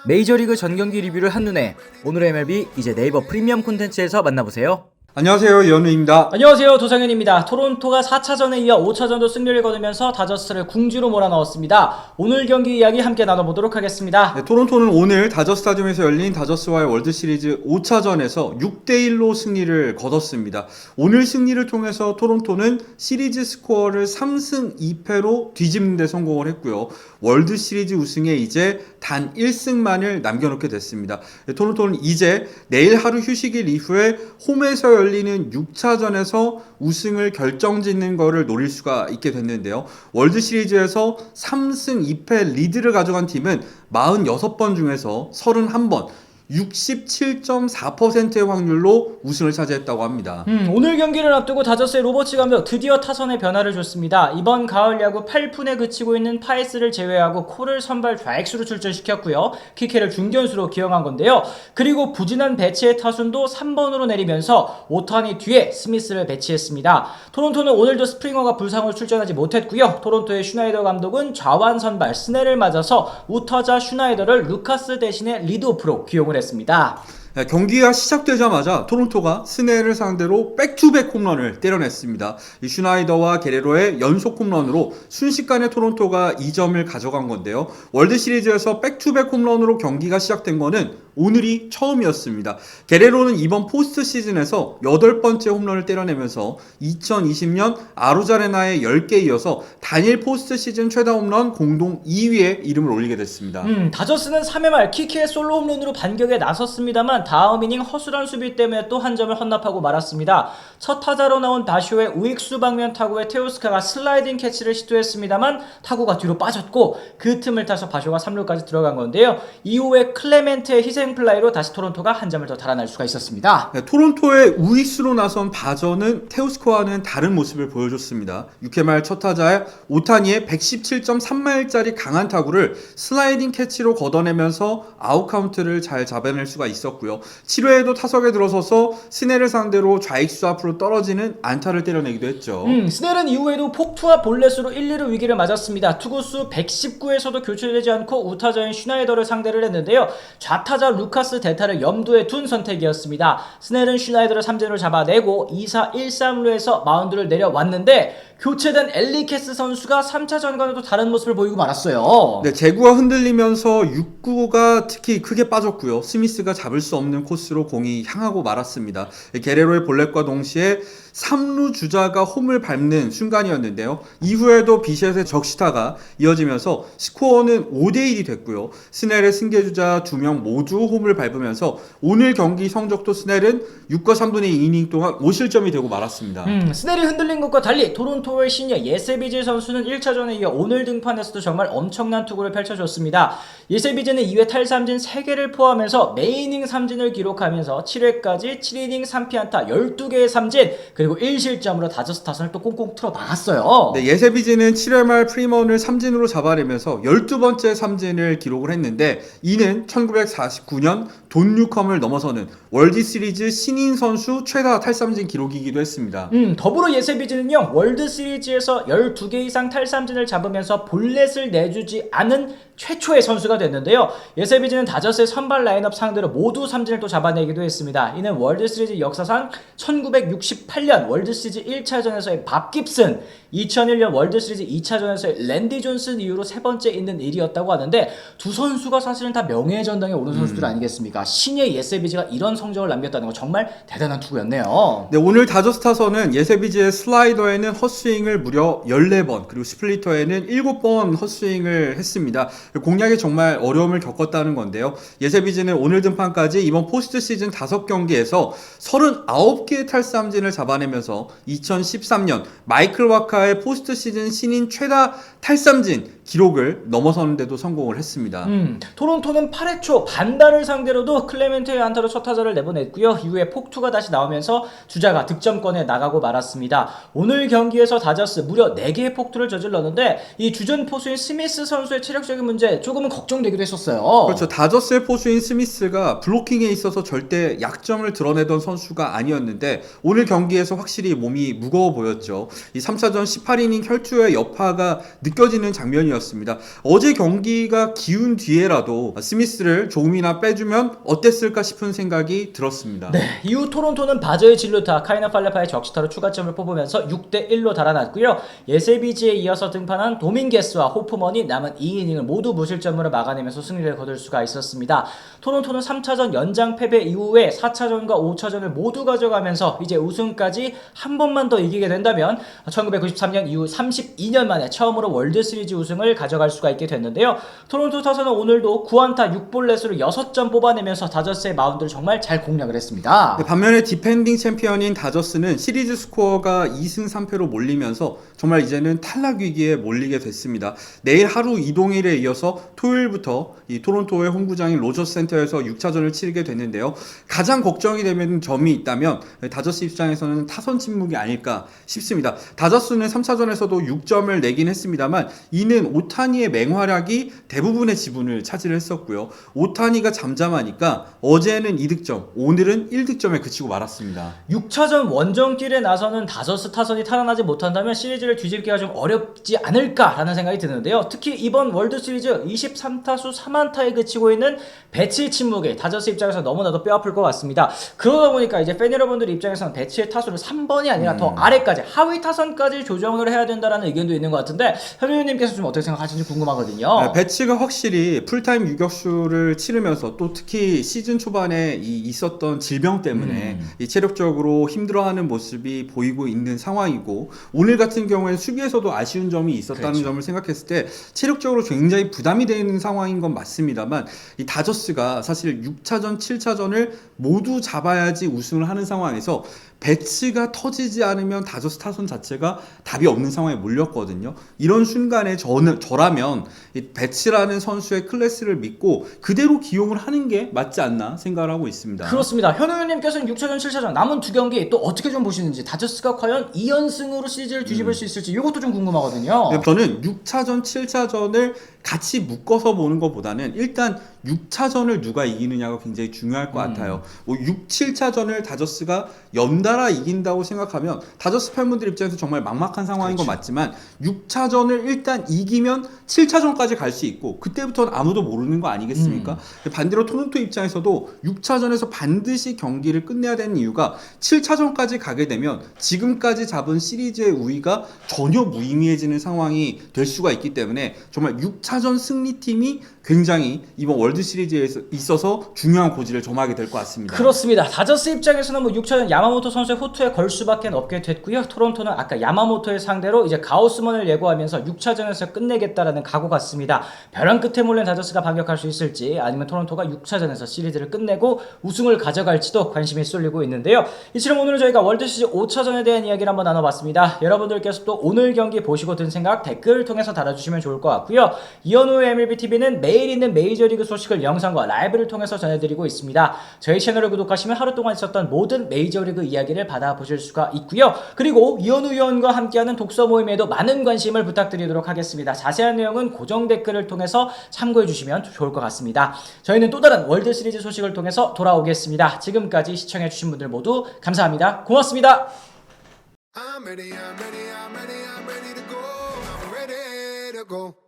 메이저리그 전경기 리뷰를 한눈에 오늘의 MLB 이제 네이버 프리미엄 콘텐츠에서 만나보세요. 안녕하세요, 연우입니다. 안녕하세요, 도상현입니다. 토론토가 4차전에 이어 5차전도 승리를 거두면서 다저스를 궁지로 몰아넣었습니다. 오늘 경기 이야기 함께 나눠보도록 하겠습니다. 네, 토론토는 오늘 다저 스타디움에서 열린 다저스와의 월드시리즈 5차전에서 6대1로 승리를 거뒀습니다. 오늘 승리를 통해서 토론토는 시리즈 스코어를 3승 2패로 뒤집는 데 성공을 했고요. 월드시리즈 우승에 이제 단 1승만을 남겨놓게 됐습니다. 네, 토론토는 이제 내일 하루 휴식일 이후에 홈에서 열리는 6차전에서 우승을 결정짓는 거를 노릴 수가 있게 됐는데요. 월드시리즈에서 3승 2패 리드를 가져간 팀은 46번 중에서 31번, 67.4%의 확률로 우승을 차지했다고 합니다. 오늘 경기를 앞두고 다저스의 로버츠 감독 드디어 타선에 변화를 줬습니다. 이번 가을 야구 8푼에 그치고 있는 파이스를 제외하고 코를 선발 좌익수로 출전시켰고요. 키케를 중견수로 기용한 건데요. 그리고 부진한 배치의 타순도 3번으로 내리면서 오타니 뒤에 스미스를 배치했습니다. 토론토는 오늘도 스프링어가 불상으로 출전하지 못했고요. 토론토의 슈나이더 감독은 좌완 선발 스넬을 맞아서 우타자 슈나이더를 루카스 대신에 리드오프로 기용을 했습니다. 경기가 시작되자마자 토론토가 스넬을 상대로 백투백 홈런을 때려냈습니다. 이 슈나이더와 게레로의 연속 홈런으로 순식간에 토론토가 2점을 가져간 건데요. 월드시리즈에서 백투백 홈런으로 경기가 시작된 거는 오늘이 처음이었습니다. 게레로는 이번 포스트 시즌에서 8번째 홈런을 때려내면서 2020년 아루자레나의 10개에 이어서 단일 포스트 시즌 최다 홈런 공동 2위에 이름을 올리게 됐습니다. 다저스는 3회 말 키키의 솔로 홈런으로 반격에 나섰습니다만 다음 이닝 허술한 수비 때문에 또 한 점을 헌납하고 말았습니다. 첫 타자로 나온 바쇼의 우익수 방면 타구에 테오스카가 슬라이딩 캐치를 시도했습니다만 타구가 뒤로 빠졌고 그 틈을 타서 바쇼가 3루까지 들어간 건데요. 이후에 클레멘트의 희생플라이로 다시 토론토가 한 점을 더 달아날 수가 있었습니다. 네, 토론토의 우익수로 나선 바저는 테오스코와는 다른 모습을 보여줬습니다. 6회 말 첫 타자의 오타니의 117.3마일짜리 강한 타구를 슬라이딩 캐치로 걷어내면서 아웃 카운트를 잘 잡아낼 수가 있었고요. 7회에도 타석에 들어서서 스넬을 상대로 좌익수 앞으로 떨어지는 안타를 때려내기도 했죠. 스넬은 이후에도 폭투와 볼넷으로 1-2루 위기를 맞았습니다. 투구수 119에서도 교체되지 않고 우타자인 슈나이더를 상대를 했는데요. 좌타자 루카스 대타를 염두에 둔 선택이었습니다. 스넬은 슈나이더를 3진으로 잡아내고 2사 1-3루에서 마운드를 내려왔는데 교체된 엘리케스 선수가 3차전과도 다른 모습을 보이고 말았어요. 네, 제구가 흔들리면서 6구가 특히 크게 빠졌고요. 스미스가 잡을 수 없는 코스로 공이 향하고 말았습니다. 게레로의 볼넷과 동시에 3루 주자가 홈을 밟는 순간이었는데요. 이후에도 비셋의 적시타가 이어지면서 스코어는 5대1이 됐고요. 스넬의 승계주자 2명 모두 홈을 밟으면서 오늘 경기 성적도 스넬은 6과 3분의 2이닝 동안 5실점이 되고 말았습니다. 스넬이 흔들린 것과 달리 토론토의 시니어 예세비제 선수는 1차전에 이어 오늘 등판에서도 정말 엄청난 투구를 펼쳐줬습니다. 예세비제는 2회 탈삼진 3개를 포함해서 매이닝 삼진을 기록하면서 7회까지 7이닝 3피안타 12개의 삼진 그리고 1실점으로 다저스 타선을 또 꽁꽁 틀어 막았어요. 네, 예세비지는 7회 말 프리먼을 삼진으로 잡아내면서 12번째 삼진을 기록을 했는데 이는 1949년 돈 뉴컴을 넘어서는 월드시리즈 신인 선수 최다 탈삼진 기록이기도 했습니다. 더불어 예세비지는요 월드시리즈에서 12개 이상 탈삼진을 잡으면서 볼넷을 내주지 않은 최초의 선수가 됐는데요. 예세비지는 다저스의 선발 라인업 상대로 모두 삼진을 또 잡아내기도 했습니다. 이는 월드시리즈 역사상 1968년 월드시리즈 1차전에서의 밥 깁슨, 2001년 월드시리즈 2차전에서의 랜디 존슨 이후로 세 번째 있는 일이었다고 하는데 두 선수가 사실은 다 명예의 전당에 오른 선수들 아니겠습니까? 신예 예세비지가 이런 성적을 남겼다는 건 정말 대단한 투구였네요. 네, 오늘 다저스 타선은 예세비지의 슬라이더에는 헛스윙을 무려 14번 그리고 스플리터에는 7번 헛스윙을 했습니다. 공략에 정말 어려움을 겪었다는 건데요. 예세비지는 오늘 등판까지 이번 포스트 시즌 5경기에서 39개의 탈삼진을 잡아내면서 2013년 마이클 와카의 포스트 시즌 신인 최다 탈삼진 기록을 넘어서는데도 성공을 했습니다. 토론토는 8회 초 반다를 상대로도 클레멘트의 안타로 첫 타자를 내보냈고요. 이후에 폭투가 다시 나오면서 주자가 득점권에 나가고 말았습니다. 오늘 경기에서 다저스 무려 4개의 폭투를 저질렀는데 이 주전 포수인 스미스 선수의 체력적인 문제 조금은 걱정되기도 했었어요. 그렇죠. 다저스의 포수인 스미스가 블로킹에 있어서 절대 약점을 드러내던 선수가 아니었는데 오늘 경기에서 확실히 몸이 무거워 보였죠. 이 3차전 18이닝 혈투의 여파가 느껴지는 장면이었는데 우승이었습니다. 어제 경기가 기운 뒤에라도 스미스를 조금이나 빼주면 어땠을까 싶은 생각이 들었습니다. 네, 이후 토론토는 바저의 진루타, 카이나 팔레파의 적시타로 추가점을 뽑으면서 6대1로 달아났고요. 예세비지에 이어서 등판한 도밍게스와 호프먼이 남은 2이닝을 모두 무실점으로 막아내면서 승리를 거둘 수가 있었습니다. 토론토는 3차전 연장 패배 이후에 4차전과 5차전을 모두 가져가면서 이제 우승까지 한 번만 더 이기게 된다면 1993년 이후 32년 만에 처음으로 월드시리즈 우승을 가져갈 수가 있게 됐는데요. 토론토 타선은 오늘도 9안타 6볼넷으로 6점 뽑아내면서 다저스의 마운드를 정말 잘 공략을 했습니다. 반면에 디펜딩 챔피언인 다저스는 시리즈 스코어가 2승 3패로 몰리면서 정말 이제는 탈락 위기에 몰리게 됐습니다. 내일 하루 이동일에 이어서 토요일부터 이 토론토의 홈구장인 로저스 센터에서 6차전을 치르게 됐는데요. 가장 걱정이 되는 점이 있다면 다저스 입장에서는 타선 침묵이 아닐까 싶습니다. 다저스는 3차전에서도 6점을 내긴 했습니다만 이는 오타니의 맹활약이 대부분의 지분을 차지했었고요. 오타니가 잠잠하니까 어제는 2득점, 오늘은 1득점에 그치고 말았습니다. 6차전 원정길에 나서는 다저스 타선이 탈환하지 못한다면 시리즈를 뒤집기가 좀 어렵지 않을까라는 생각이 드는데요. 특히 이번 월드시리즈 23타수 3안타에 그치고 있는 배치의 침묵이 다저스 입장에서 너무나도 뼈아플 것 같습니다. 그러다 보니까 이제 팬 여러분들 입장에서는 배치의 타수를 3번이 아니라 더 아래까지 하위 타선까지 조정을 해야 된다라는 의견도 있는 것 같은데 현우님께서 좀 어떻게 생각하시는지 궁금하거든요. 배치가 확실히 풀타임 유격수를 치르면서 또 특히 시즌 초반에 있었던 질병 때문에 이 체력적으로 힘들어하는 모습이 보이고 있는 상황이고 오늘 같은 경우에는 수비에서도 아쉬운 점이 있었다는 그렇죠. 점을 생각했을 때 체력적으로 굉장히 부담이 되는 상황인 건 맞습니다만 이 다저스가 사실 6차전, 7차전을 모두 잡아야지 우승을 하는 상황에서 배치가 터지지 않으면 다저스 타선 자체가 답이 없는 상황에 몰렸거든요. 이런 순간에 저라면 이 배치라는 선수의 클래스를 믿고 그대로 기용을 하는 게 맞지 않나 생각을 하고 있습니다. 그렇습니다. 현우님께서는 6차전, 7차전 남은 두 경기 또 어떻게 좀 보시는지 다저스가 과연 2연승으로 시리즈를 뒤집을 수 있을지 이것도 좀 궁금하거든요. 저는 6차전, 7차전을 같이 묶어서 보는 것보다는 일단 6차전을 누가 이기느냐가 굉장히 중요할 것 같아요. 6, 7차전을 다저스가 연달아 이긴다고 생각하면 다저스 팬분들 입장에서 정말 막막한 상황인 건 맞지만 6차전을 일단 이기면 7차전까지 갈 수 있고 그때부터는 아무도 모르는 거 아니겠습니까? 반대로 토론토 입장에서도 6차전에서 반드시 경기를 끝내야 되는 이유가 7차전까지 가게 되면 지금까지 잡은 시리즈의 우위가 전혀 무의미해지는 상황이 될 수가 있기 때문에 정말 6차전 승리팀이 굉장히 이번 월드시리즈에 있어서 중요한 고지를 점하게 될 것 같습니다. 그렇습니다. 다저스 입장에서는 뭐 6차전 야마모토 선수의 호투에 걸 수밖에 없게 됐고요. 토론토는 아까 야마모토의 상대로 이제 가우스먼을 예고하면서 6차전에서 끝내겠다라는 각오 같습니다. 벼랑 끝에 몰린 다저스가 반격할 수 있을지 아니면 토론토가 6차전에서 시리즈를 끝내고 우승을 가져갈지도 관심이 쏠리고 있는데요. 이처럼 오늘은 저희가 월드시리즈 5차전에 대한 이야기를 한번 나눠봤습니다. 여러분들께서 또 오늘 경기 보시고 든 생각 댓글을 통해서 달아주시면 좋을 것 같고요. 이현우의 MLBTV는 매일 있는 메이저리그 소식을 영상과 라이브를 통해서 전해드리고 있습니다. 저희 채널을 구독하시면 하루 동안 있었던 모든 메이저리그 이야기를 받아보실 수가 있고요. 그리고 이현우 위원과 함께하는 독서 모임에도 많은 관심을 부탁드리도록 하겠습니다. 자세한 내용은 고정 댓글을 통해서 참고해주시면 좋을 것 같습니다. 저희는 또 다른 월드시리즈 소식을 통해서 돌아오겠습니다. 지금까지 시청해주신 분들 모두 감사합니다. 고맙습니다. I'm ready to go. I'm ready to go.